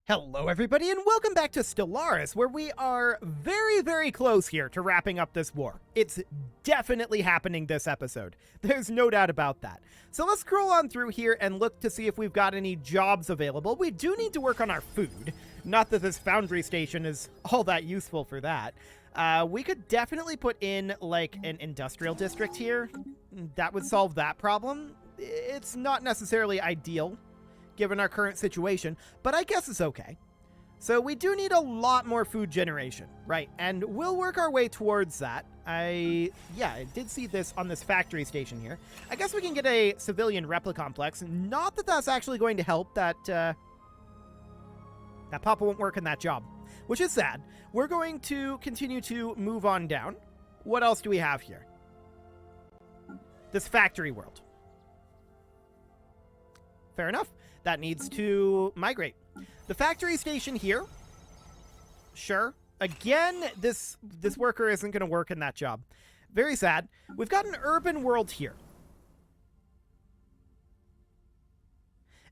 Hello everybody and welcome back to Stellaris, where we are very close here to wrapping up this war. It's definitely happening this episode. There's no doubt about that. So let's scroll on through here and look to see if we've got any jobs available. We do need to work on our food. Not that this foundry station is all that useful for that. We could definitely put in like an industrial district here. That would solve that problem. It's not necessarily ideal given our current situation, but I guess it's okay. So we do need a lot more food generation, right? And we'll work our way towards that. I did see this on this factory station here. I guess we can get a civilian replica complex. Not that that's actually going to help. That Papa won't work in that job, which is sad. We're going to continue to move on down. What else do we have here? This factory world. Fair enough. That needs to migrate. The factory station here. Sure. Again, this worker isn't going to work in that job. Very sad. We've got an urban world here.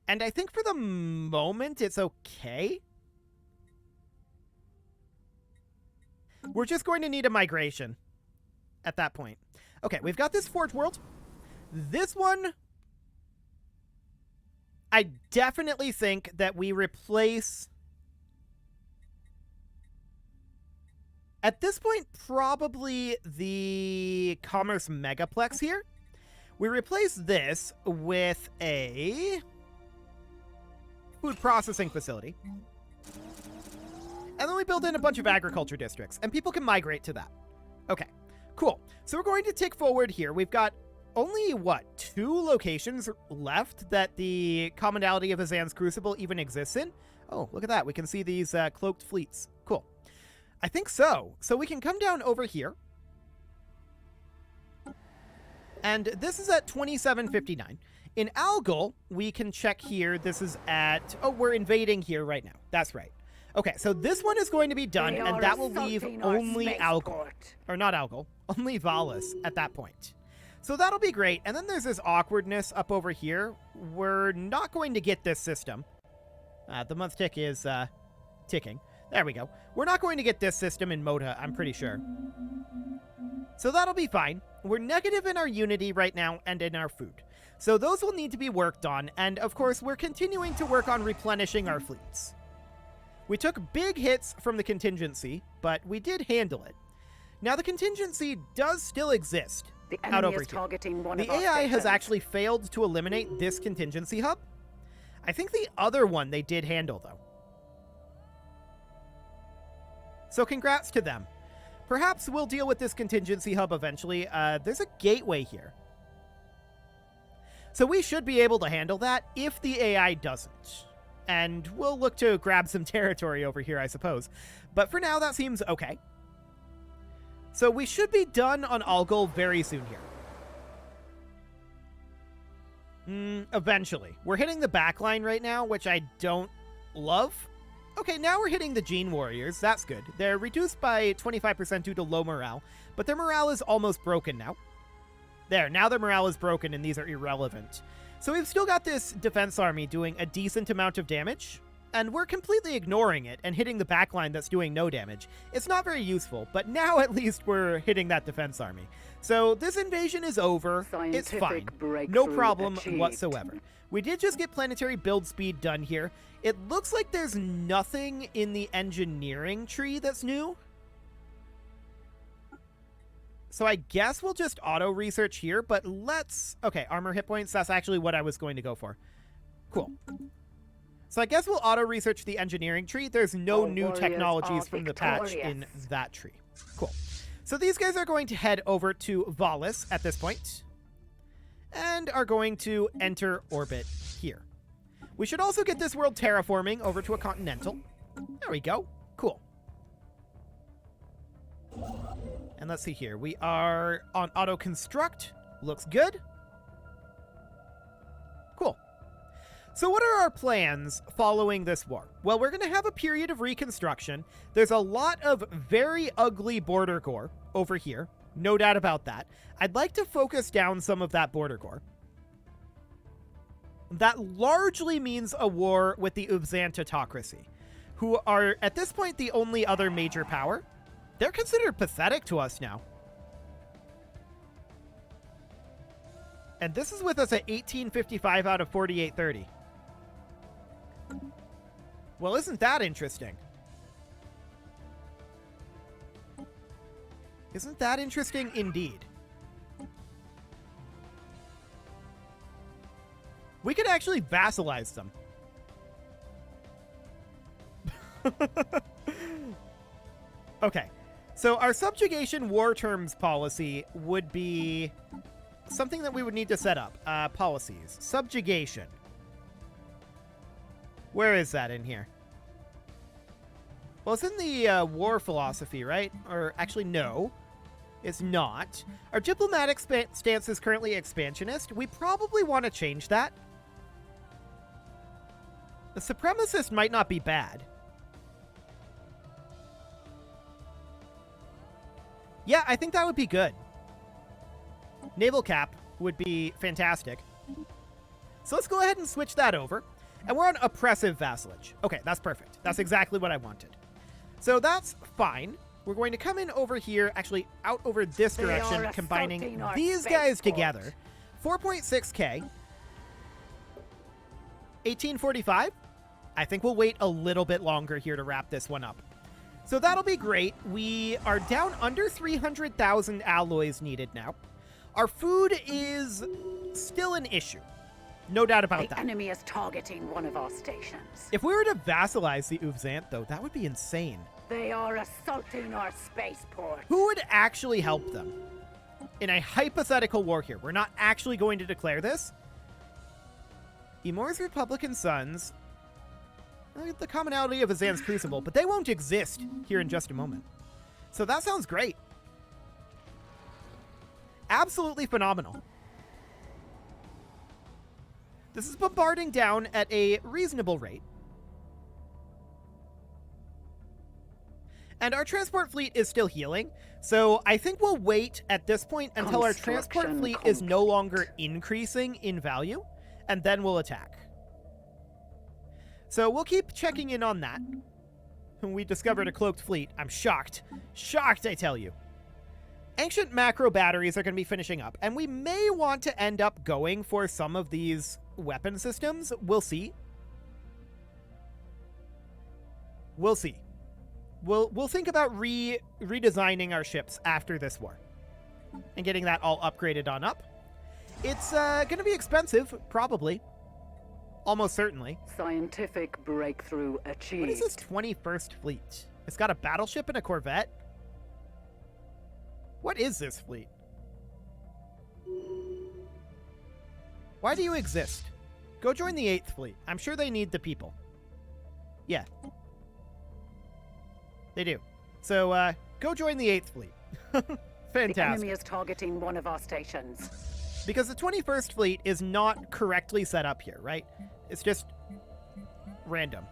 And I think for the moment, it's okay. We're just going to need a migration at that point. Okay, we've got this forge world. This one, I definitely think that we replace, at this point, probably the commerce megaplex here. We replace this with a food processing facility. And then we build in a bunch of agriculture districts, and people can migrate to that. Okay, cool. So we're going to tick forward here. We've got only, what, 2 locations left that the commonality of Azan's Crucible even exists in? Oh, look at that. We can see these cloaked fleets. Cool. I think so. So we can come down over here. And this is at 2759. In Algol, we can check here. This is at... Oh, we're invading here right now. That's right. Okay, so this one is going to be done, and that will leave only Algol. Or not Algol. Only Valis at that point. So that'll be great. And then there's this awkwardness up over here. We're not going to get this system. The month tick is ticking. There we go. We're not going to get this system in Moda, I'm pretty sure. So that'll be fine. We're negative in our unity right now and in our food. So those will need to be worked on. And of course, we're continuing to work on replenishing our fleets. We took big hits from the contingency, but we did handle it. Now the contingency does still exist. The out enemy over is here. targeting one The of our AI has sectors. actually failed to eliminate this contingency hub. I think the other one they did handle, though. So congrats to them. Perhaps we'll deal with this contingency hub eventually. There's a gateway here. So we should be able to handle that if the AI doesn't. And we'll look to grab some territory over here, I suppose. But for now, that seems okay. So we should be done on Algol very soon here. Eventually. We're hitting the backline right now, which I don't love. Okay, now we're hitting the Gene Warriors. That's good. They're reduced by 25% due to low morale, but their morale is almost broken now. There, now their morale is broken and these are irrelevant. So we've still got this defense army doing a decent amount of damage. And we're completely ignoring it and hitting the backline that's doing no damage. It's not very useful, but now at least we're hitting that defense army. So this invasion is over. It's fine. No problem whatsoever. We did just get planetary build speed done here. It looks like there's nothing in the engineering tree that's new. So I guess we'll just auto-research here, but let's... Okay, armor hit points. That's actually what I was going to go for. Cool. So I guess we'll auto-research the engineering tree. There's no new technologies from the patch in that tree. Cool. So these guys are going to head over to Valis at this point. And are going to enter orbit here. We should also get this world terraforming over to a continental. There we go. Cool. And let's see here. We are on auto-construct. Looks good. Cool. So what are our plans following this war? Well, we're going to have a period of reconstruction. There's a lot of very ugly border gore over here. No doubt about that. I'd like to focus down some of that border gore. That largely means a war with the Uzan autocracy. who are, at this point, the only other major power. They're considered pathetic to us now. And this is with us at 1855 out of 4830. Well, isn't that interesting? Isn't that interesting indeed? We could actually vassalize them. Okay. So our subjugation war terms policy would be something that we would need to set up. Policies. Subjugation. Where is that in here? Well, it's in the war philosophy, right? Or actually, no. It's not. Our diplomatic stance is currently expansionist. We probably want to change that. The supremacist might not be bad. Yeah, I think that would be good. Naval cap would be fantastic. So let's go ahead and switch that over. And we're on oppressive vassalage. Okay, that's perfect. That's exactly what I wanted. So that's fine. We're going to come in over here, actually out over this direction, combining these guys together. 4.6k. 1845. I think we'll wait a little bit longer here to wrap this one up. So that'll be great. We are down under 300,000 alloys needed now. Our food is still an issue. No doubt about that. The enemy is targeting one of our stations. If we were to vassalize the EUIV, though, that would be insane. They are assaulting our spaceport. Who would actually help them? In a hypothetical war here. We're not actually going to declare this. Emor's Republican sons... the commonality of Azan's Crucible, but they won't exist here in just a moment. So that sounds great. Absolutely phenomenal. This is bombarding down at a reasonable rate. And our transport fleet is still healing, so I think we'll wait at this point until our transport fleet is no longer increasing in value, and then we'll attack. So we'll keep checking in on that. We discovered a cloaked fleet. I'm shocked. Shocked, I tell you. Ancient macro batteries are going to be finishing up, and we may want to end up going for some of these weapon systems. We'll see. We'll see. We'll think about redesigning our ships after this war and getting that all upgraded on up. It's going to be expensive, probably. Almost certainly. Scientific breakthrough achieved. What is this 21st Fleet? It's got a battleship and a corvette? What is this fleet? Why do you exist? Go join the 8th Fleet. I'm sure they need the people. Yeah. They do. So, go join the 8th Fleet. Fantastic. The enemy is targeting one of our stations. Because the 21st Fleet is not correctly set up here, right? It's just random.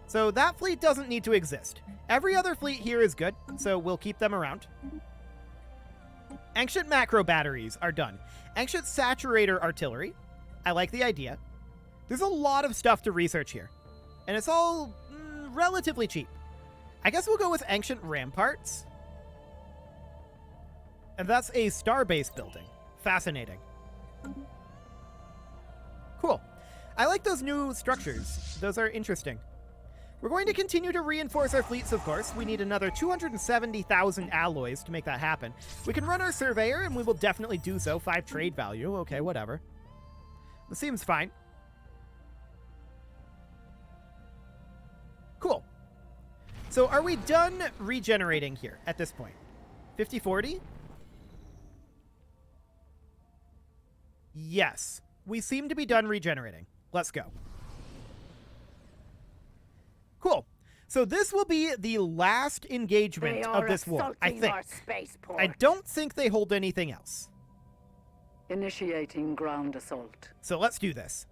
So that fleet doesn't need to exist. Every other fleet here is good, so we'll keep them around. Ancient macro batteries are done. Ancient saturator artillery. I like the idea. There's a lot of stuff to research here. And it's all relatively cheap. I guess we'll go with ancient ramparts. And that's a starbase building. Fascinating. Cool. I like those new structures. Those are interesting. We're going to continue to reinforce our fleets, of course. We need another 270,000 alloys to make that happen. We can run our surveyor, and we will definitely do so. 5 trade value. Okay, whatever. This seems fine. Cool. So are we done regenerating here at this point? 50-40? Yes. We seem to be done regenerating. Let's go. Cool. So this will be the last engagement of this war, I think. I don't think they hold anything else. Initiating ground assault. So let's do this.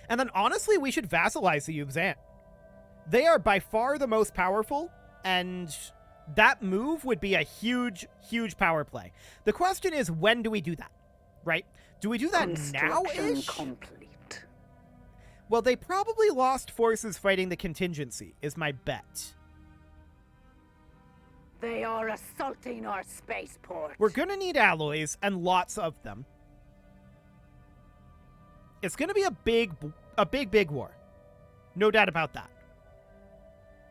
And then honestly, we should vassalize the EUIV. They are by far the most powerful, and that move would be a huge, huge power play. The question is, when do we do that? Right? Do we do that now-ish? Complete. Well, they probably lost forces fighting the contingency, is my bet. They are assaulting our spaceport. We're going to need alloys, and lots of them. It's going to be a big war. No doubt about that.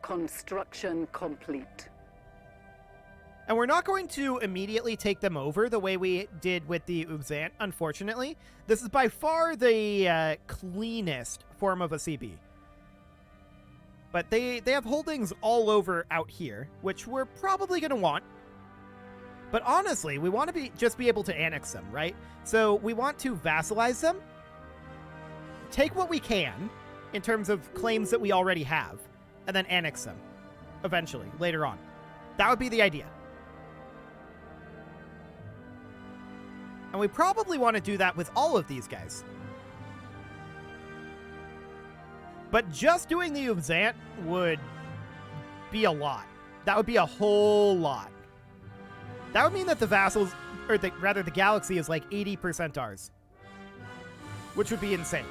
Construction complete. And we're not going to immediately take them over the way we did with the Ubzant, unfortunately. This is by far the cleanest form of a CB. But they have holdings all over out here, which we're probably going to want. But honestly, we want to just be able to annex them, right? So we want to vassalize them, take what we can in terms of claims that we already have, and then annex them eventually, later on. That would be the idea. And we probably want to do that with all of these guys. But just doing the Ubzant would be a lot. That would be a whole lot. That would mean that the vassals, or rather the galaxy is like 80% ours. Which would be insane.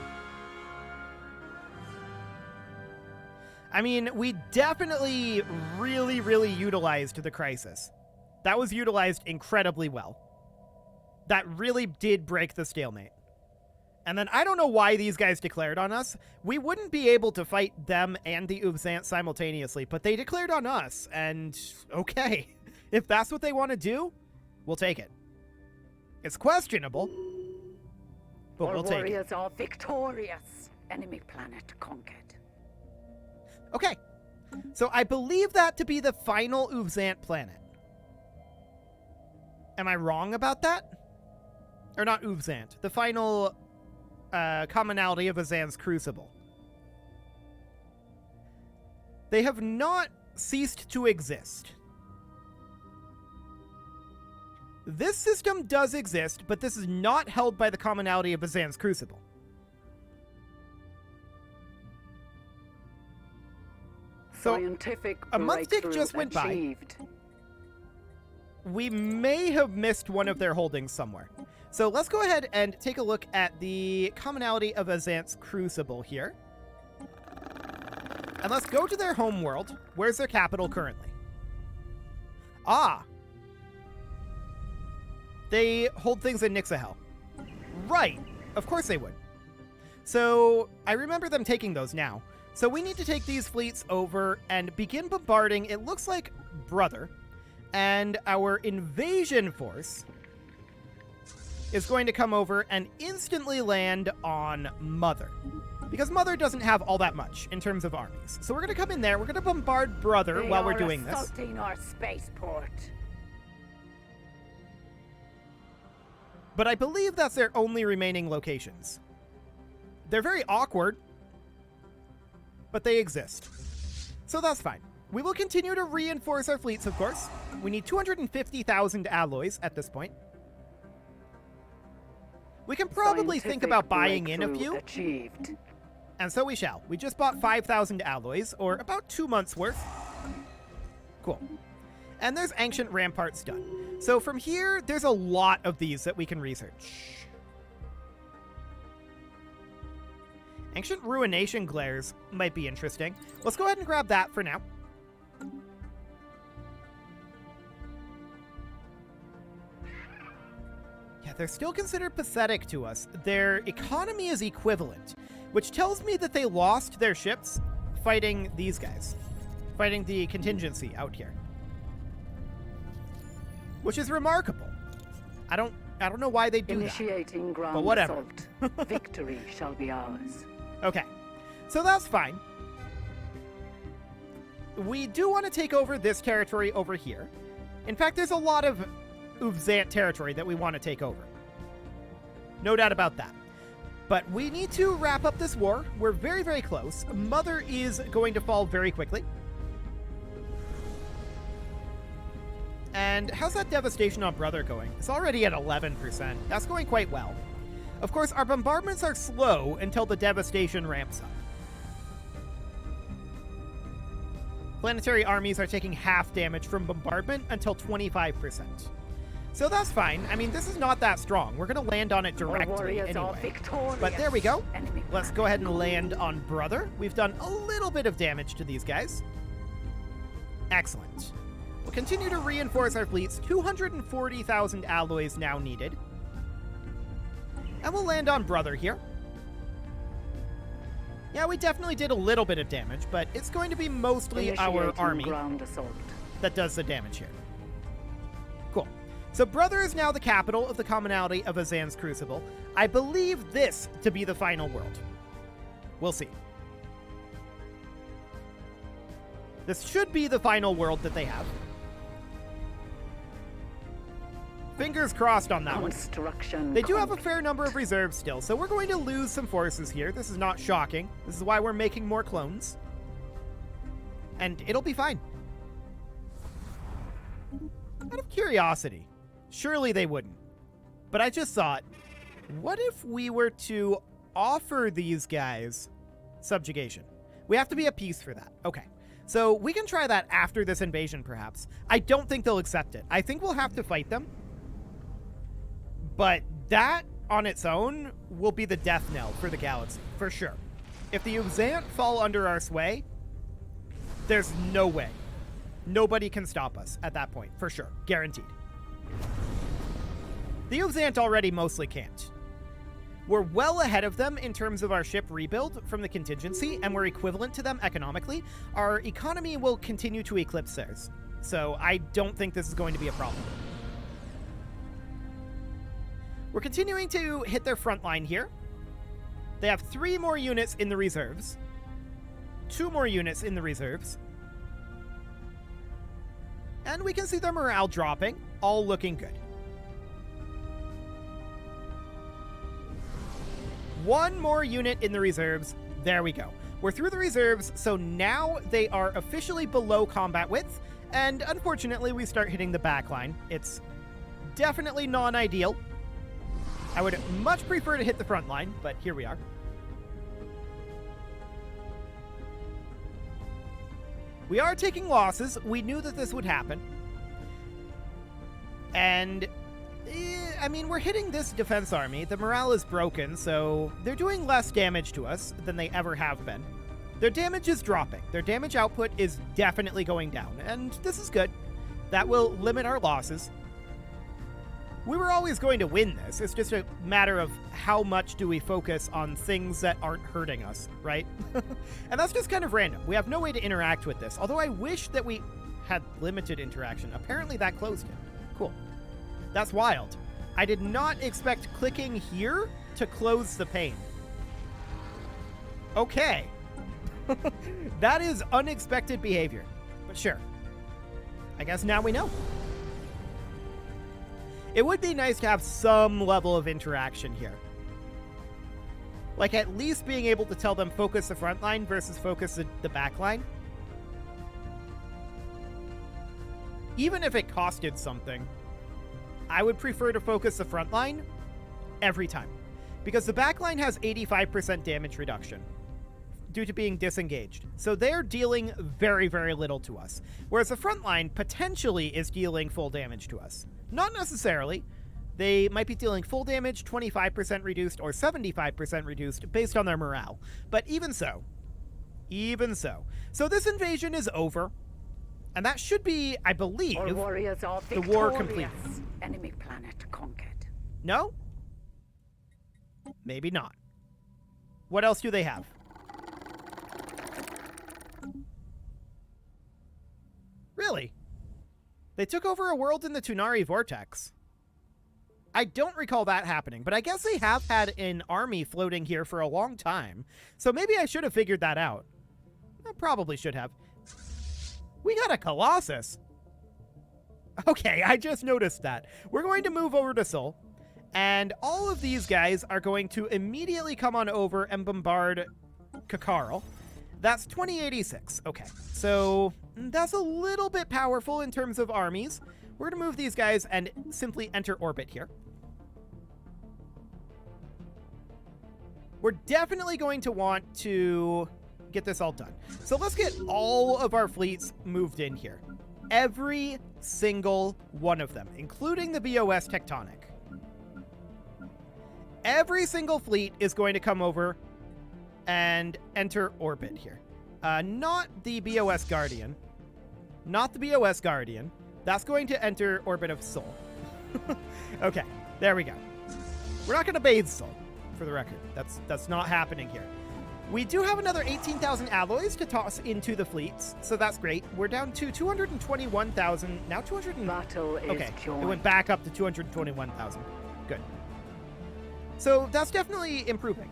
I mean, we definitely really utilized the crisis. That was utilized incredibly well. That really did break the stalemate. And then I don't know why these guys declared on us. We wouldn't be able to fight them and the Ubzant simultaneously, but they declared on us, and okay. If that's what they want to do, we'll take it. It's questionable, but we'll take it. Our warriors are victorious. Enemy planet conquered. Okay, so I believe that to be the final Ubzant planet. Am I wrong about that? Or not Ubzant, the final commonality of Azan's Crucible. They have not ceased to exist. This system does exist, but this is not held by the commonality of Azan's Crucible. So a month tick just went by. We may have missed one of their holdings somewhere. So let's go ahead and take a look at the commonality of Azan's Crucible here. And let's go to their home world. Where's their capital currently? Ah. They hold things in Nixahel. Right. Of course they would. So I remember them taking those now. So we need to take these fleets over and begin bombarding, it looks like Brother. And our invasion force is going to come over and instantly land on Mother. Because Mother doesn't have all that much in terms of armies. So we're going to come in there, we're going to bombard Brother while we're doing this. Assaulting our spaceport. But I believe that's their only remaining locations. They're very awkward, but they exist. So that's fine. We will continue to reinforce our fleets, of course. We need 250,000 alloys at this point. We can probably think about buying in a few. Achieved. And so we shall. We just bought 5,000 alloys, or about 2 months worth. Cool. And there's Ancient Ramparts done. So from here, there's a lot of these that we can research. Ancient Ruination Glares might be interesting. Let's go ahead and grab that for now. Yeah, they're still considered pathetic to us. Their economy is equivalent, which tells me that they lost their ships fighting these guys. Fighting the contingency out here. Which is remarkable. I don't know why they do Initiating that. ground But whatever. assault. Victory shall be ours. Okay. So that's fine. We do want to take over this territory over here. In fact, there's a lot of Ubzant territory that we want to take over. No doubt about that. But we need to wrap up this war. We're very, very close. Mother is going to fall very quickly. And how's that devastation on Brother going? It's already at 11%. That's going quite well. Of course, our bombardments are slow until the devastation ramps up. Planetary armies are taking half damage from bombardment until 25%. So that's fine. I mean, this is not that strong. We're going to land on it directly anyway. But there we go. Let's go ahead and land on Brother. We've done a little bit of damage to these guys. Excellent. We'll continue to reinforce our fleets. 240,000 alloys now needed. And we'll land on Brother here. Yeah, we definitely did a little bit of damage, but it's going to be mostly our army that does the damage here. Cool. So Brother is now the capital of the commonality of Azan's Crucible. I believe this to be the final world. We'll see. This should be the final world that they have. Fingers crossed on that one. They do have a fair number of reserves still, so we're going to lose some forces here. This is not shocking. This is why we're making more clones. And it'll be fine. Out of curiosity, surely they wouldn't. But I just thought, what if we were to offer these guys subjugation? We have to be at peace for that. Okay. So we can try that after this invasion, perhaps. I don't think they'll accept it. I think we'll have to fight them. But that, on its own, will be the death knell for the galaxy, for sure. If the Uzant fall under our sway, there's no way. Nobody can stop us at that point, for sure. Guaranteed. The Uzant already mostly can't. We're well ahead of them in terms of our ship rebuild from the contingency, and we're equivalent to them economically. Our economy will continue to eclipse theirs, so I don't think this is going to be a problem. We're continuing to hit their front line here. They have 3 more units in the reserves. 2 more units in the reserves. And we can see their morale dropping, all looking good. 1 more unit in the reserves. There we go. We're through the reserves, so now they are officially below combat width, and unfortunately we start hitting the back line. It's definitely non-ideal. I would much prefer to hit the front line, but here we are. We are taking losses. We knew that this would happen. And, I mean, we're hitting this defense army. The morale is broken, so they're doing less damage to us than they ever have been. Their damage is dropping. Their damage output is definitely going down, and this is good. That will limit our losses. We were always going to win this. It's just a matter of how much do we focus on things that aren't hurting us, right? And that's just kind of random. We have no way to interact with this, although I wish that we had limited interaction. Apparently that closed it. Cool. That's wild. I did not expect clicking here to close the pane. Okay. That is unexpected behavior, but sure. I guess now we know. It would be nice to have some level of interaction here. Like at least being able to tell them focus the front line versus focus the back line. Even if it costed something, I would prefer to focus the front line every time. Because the back line has 85% damage reduction due to being disengaged. So they're dealing very, very little to us. Whereas the front line potentially is dealing full damage to us. Not necessarily. They might be dealing full damage, 25% reduced, or 75% reduced based on their morale. But even so. So this invasion is over. And that should be, I believe, the war completed. Enemy planet conquered. No? Maybe not. What else do they have? Really? They took over a world in the Tunari Vortex. I don't recall that happening, but I guess they have had an army floating here for a long time. So maybe I should have figured that out. I probably should have. We got a Colossus. Okay, I just noticed that. We're going to move over to Sol, and all of these guys are going to immediately come on over and bombard Kakarl. That's 2086. Okay, so that's a little bit powerful in terms of armies. We're going to move these guys and simply enter orbit here. We're definitely going to want to get this all done. So let's get all of our fleets moved in here. Every single one of them, including the BOS Tectonic. Every single fleet is going to come over and enter orbit here. Not the BOS Guardian. Not the BOS Guardian. That's going to enter orbit of Sol. Okay, there we go. We're not going to bathe Sol, for the record. That's not happening here. We do have another 18,000 alloys to toss into the fleets, so that's great. We're down to 221,000, now 200. Battle is Okay, joined. it went back up to 221,000. Good. So that's definitely improving.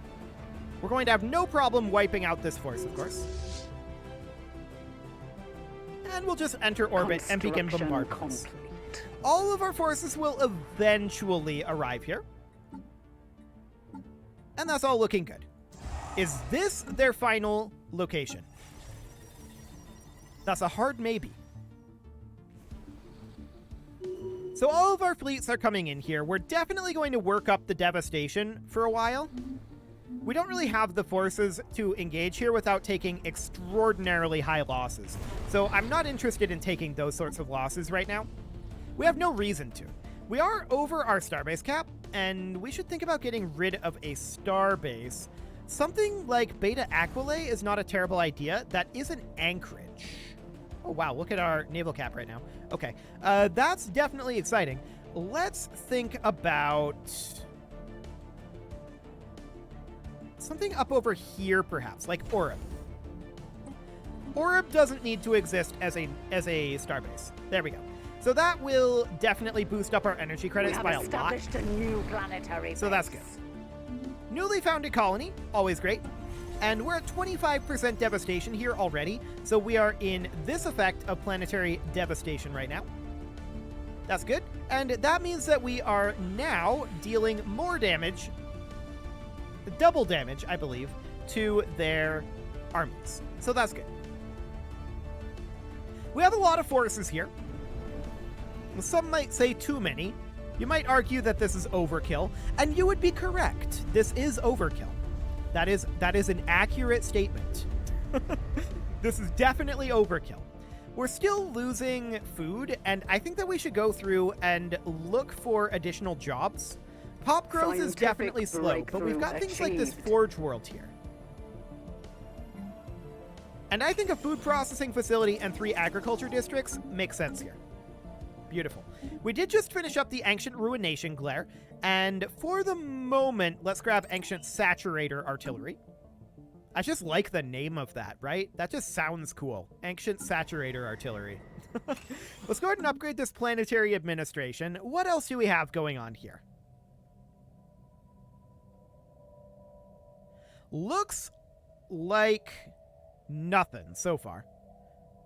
We're going to have no problem wiping out this force, of course. And we'll just enter orbit and begin Construction bombardments. complete. All of our forces will eventually arrive here. And that's all looking good. Is this their final location? That's a hard maybe. So all of our fleets are coming in here. We're definitely going to work up the devastation for a while. We don't really have the forces to engage here without taking extraordinarily high losses. So I'm not interested in taking those sorts of losses right now. We have no reason to. We are over our starbase cap, and we should think about getting rid of a starbase. Something like Beta Aquila is not a terrible idea. That is an anchorage. Oh, wow, look at our naval cap right now. Okay, that's definitely exciting. Let's think about something up over here, perhaps, like Orib. Orib doesn't need to exist as a starbase. There we go. So that will definitely boost up our energy credits by a lot. Established a new planetary So that's base. good. Newly founded colony, always great. And we're at 25% devastation here already, so we are in this effect of planetary devastation right now. That's good. And that means that we are now dealing more damage, double damage, I believe, to their armies. So that's good. We have a lot of forces here. Some might say too many. You might argue that this is overkill, and you would be correct. This is overkill. That is an accurate statement. This is definitely overkill. We're still losing food, and I think that we should go through and look for additional jobs. Pop growth is Scientific definitely slow, but we've got things like this achieved. Forge World here. And I think a food processing facility and 3 agriculture districts make sense here. Beautiful. We did just finish up the Ancient Ruination Glare, and for the moment, let's grab Ancient Saturator Artillery. I just like the name of that, right? That just sounds cool. Ancient Saturator Artillery. Let's go ahead and upgrade this Planetary Administration. What else do we have going on here? Looks like nothing so far.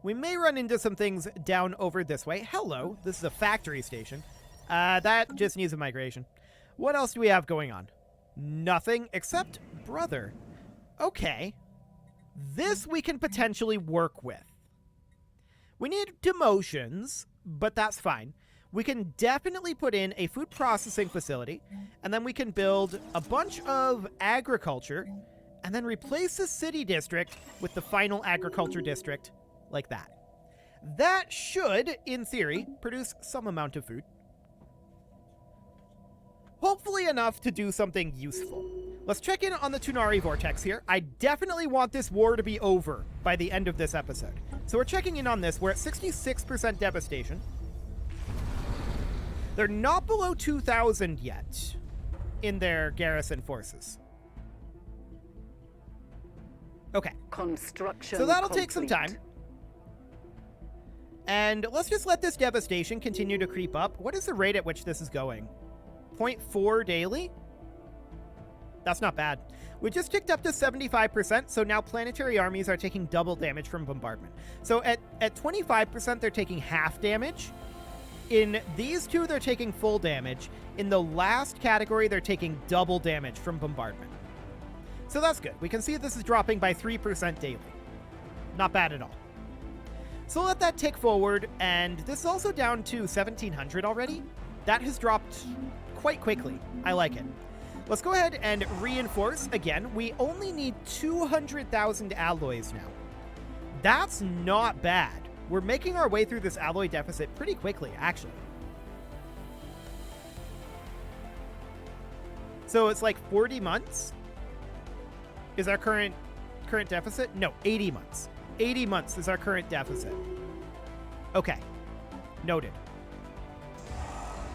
We may run into some things down over this way. Hello, this is a factory station. That just needs a migration. What else do we have going on? Nothing except brother. Okay. This we can potentially work with. We need demotions, but that's fine. We can definitely put in a food processing facility, and then we can build a bunch of agriculture, and then replace the city district with the final agriculture district. Like that. That should, in theory, produce some amount of food. Hopefully enough to do something useful. Let's check in on the Tunari Vortex here. I definitely want this war to be over by the end of this episode. So we're checking in on this. We're at 66% devastation. They're not below 2,000 yet in their garrison forces. Okay. Construction So that'll take some complete. time. And let's just let this devastation continue to creep up. What is the rate at which this is going? 0.4 daily? That's not bad. We just ticked up to 75%, so now planetary armies are taking double damage from bombardment. So at 25%, they're taking half damage. In these two, they're taking full damage. In the last category, they're taking double damage from bombardment. So that's good. We can see this is dropping by 3% daily. Not bad at all. So let that tick forward, and this is also down to 1,700 already. That has dropped quite quickly. I like it. Let's go ahead and reinforce again. We only need 200,000 alloys now. That's not bad. We're making our way through this alloy deficit pretty quickly, actually. So it's like 40 months is our current deficit? No, 80 months. 80 months is our current deficit. Okay. Noted.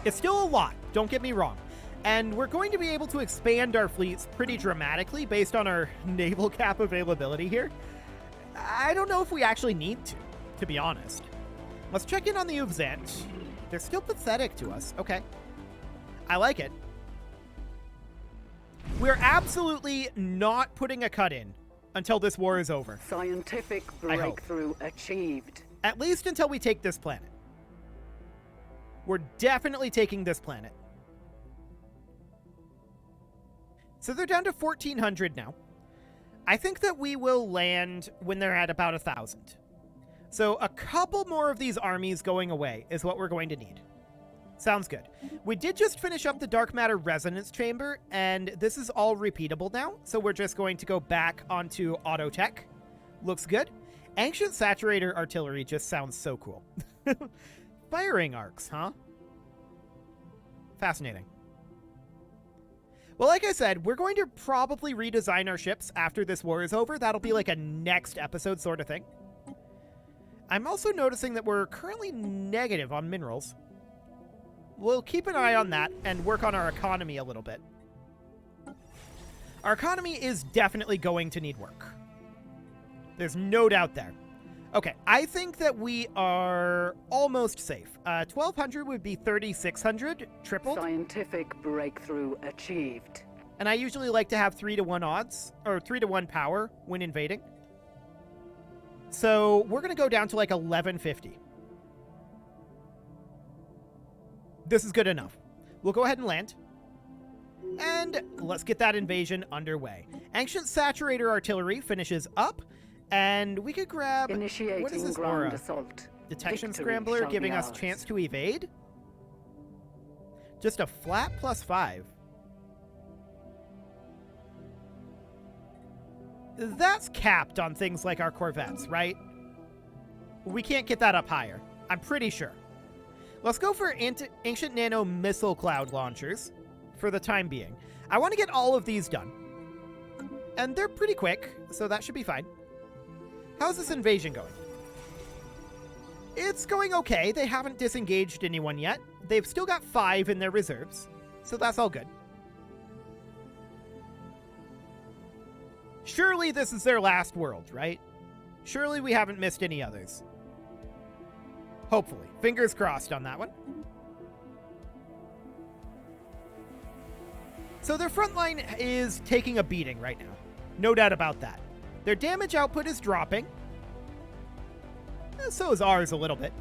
It's still a lot, don't get me wrong. And we're going to be able to expand our fleets pretty dramatically based on our naval cap availability here. I don't know if we actually need to be honest. Let's check in on the Uvzant. They're still pathetic to us. Okay. I like it. We're absolutely not putting a cut in until this war is over. Scientific breakthrough achieved. At least until we take this planet. We're definitely taking this planet. So they're down to 1,400 now. I think that we will land when they're at about 1,000. So a couple more of these armies going away is what we're going to need. Sounds good. We did just finish up the dark matter resonance chamber, and this is all repeatable now. So we're just going to go back onto auto tech. Looks good. Ancient saturator artillery just sounds so cool. Firing arcs, huh? Fascinating. Well, like I said, we're going to probably redesign our ships after this war is over. That'll be like a next episode sort of thing. I'm also noticing that we're currently negative on minerals. We'll keep an eye on that and work on our economy a little bit. Our economy is definitely going to need work. There's no doubt there. Okay, I think that we are almost safe. 1,200 would be 3,600 tripled. Scientific breakthrough achieved. And I usually like to have 3-to-1 odds, or 3-to-1 power when invading. So we're going to go down to like 1,150. This is good enough. We'll go ahead and land. And let's get that invasion underway. Ancient Saturator Artillery finishes up. And we could grab... Initiating what is this ground aura? assault. Detection Victory Scrambler shall giving be us ours. chance to evade? Just a flat +5. That's capped on things like our corvettes, right? We can't get that up higher. I'm pretty sure. Let's go for Ancient Nano Missile Cloud Launchers for the time being. I want to get all of these done. And they're pretty quick, so that should be fine. How's this invasion going? It's going okay. They haven't disengaged anyone yet. They've still got 5 in their reserves, so that's all good. Surely this is their last world, right? Surely we haven't missed any others. Hopefully. Fingers crossed on that one. So their front line is taking a beating right now. No doubt about that. Their damage output is dropping. So is ours a little bit.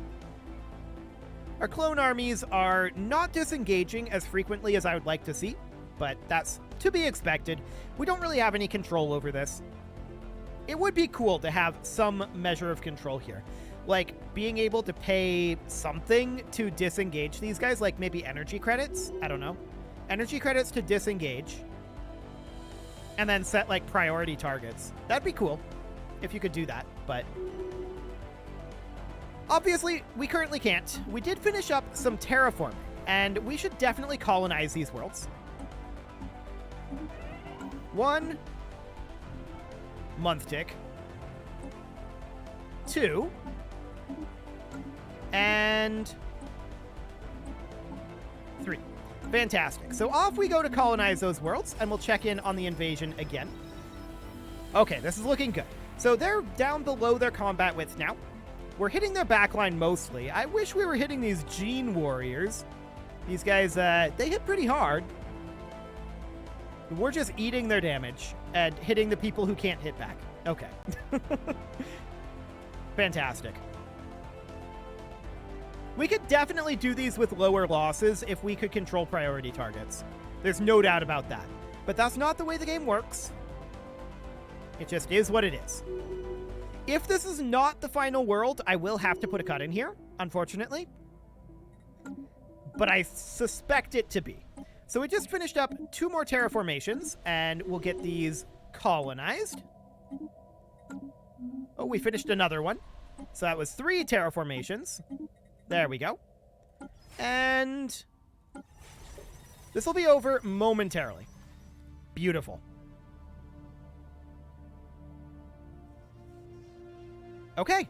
Our clone armies are not disengaging as frequently as I would like to see, but that's to be expected. We don't really have any control over this. It would be cool to have some measure of control here. Like being able to pay something to disengage these guys, like maybe energy credits. I don't know. Energy credits to disengage. And then set like priority targets. That'd be cool if you could do that, but obviously we currently can't. We did finish up some terraforming, and we should definitely colonize these worlds. 1 month tick. 2 and 3. Fantastic. So off we go to colonize those worlds, and we'll check in on the invasion again. Okay, this is looking good. So they're down below their combat width now. We're hitting their backline mostly. I wish we were hitting these Gene Warriors. These guys, they hit pretty hard. We're just eating their damage and hitting the people who can't hit back. Okay. Fantastic. We could definitely do these with lower losses if we could control priority targets. There's no doubt about that. But that's not the way the game works. It just is what it is. If this is not the final world, I will have to put a cut in here, unfortunately. But I suspect it to be. So we just finished up 2 more terraformations, and we'll get these colonized. Oh, we finished another one. So that was 3 terraformations. There we go. And this will be over momentarily. Beautiful. Okay.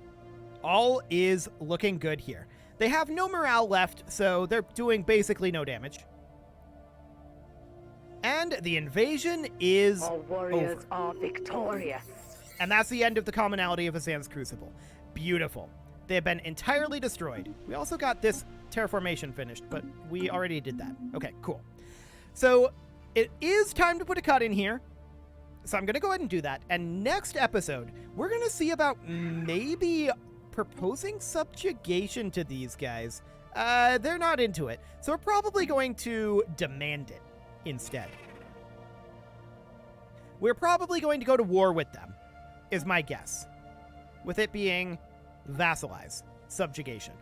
All is looking good here. They have no morale left, so they're doing basically no damage. And the invasion is Our warriors over. are victorious. And that's the end of the commonality of Azan's Crucible. Beautiful. They have been entirely destroyed. We also got this terraformation finished, but we already did that. Okay, cool. So it is time to put a cut in here. So I'm going to go ahead and do that. And next episode, we're going to see about maybe proposing subjugation to these guys. They're not into it. So we're probably going to demand it instead. We're probably going to go to war with them, is my guess. With it being vassalize, subjugation.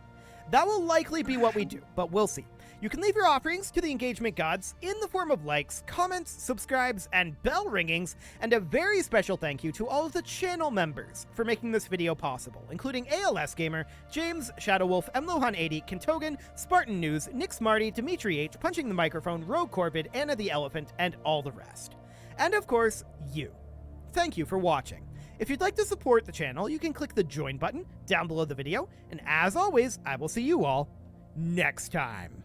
That will likely be what we do, but we'll see. You can leave your offerings to the engagement gods in the form of likes, comments, subscribes, and bell ringings, and a very special thank you to all of the channel members for making this video possible, including ALS Gamer, James, Shadowwolf, Mlohan80, Kentogan, Spartan News, Nick Smarty, Dimitri H, Punching the Microphone, Rogue Corbid, Anna the Elephant, and all the rest. And of course, you. Thank you for watching. If you'd like to support the channel, you can click the join button down below the video, and as always, I will see you all next time.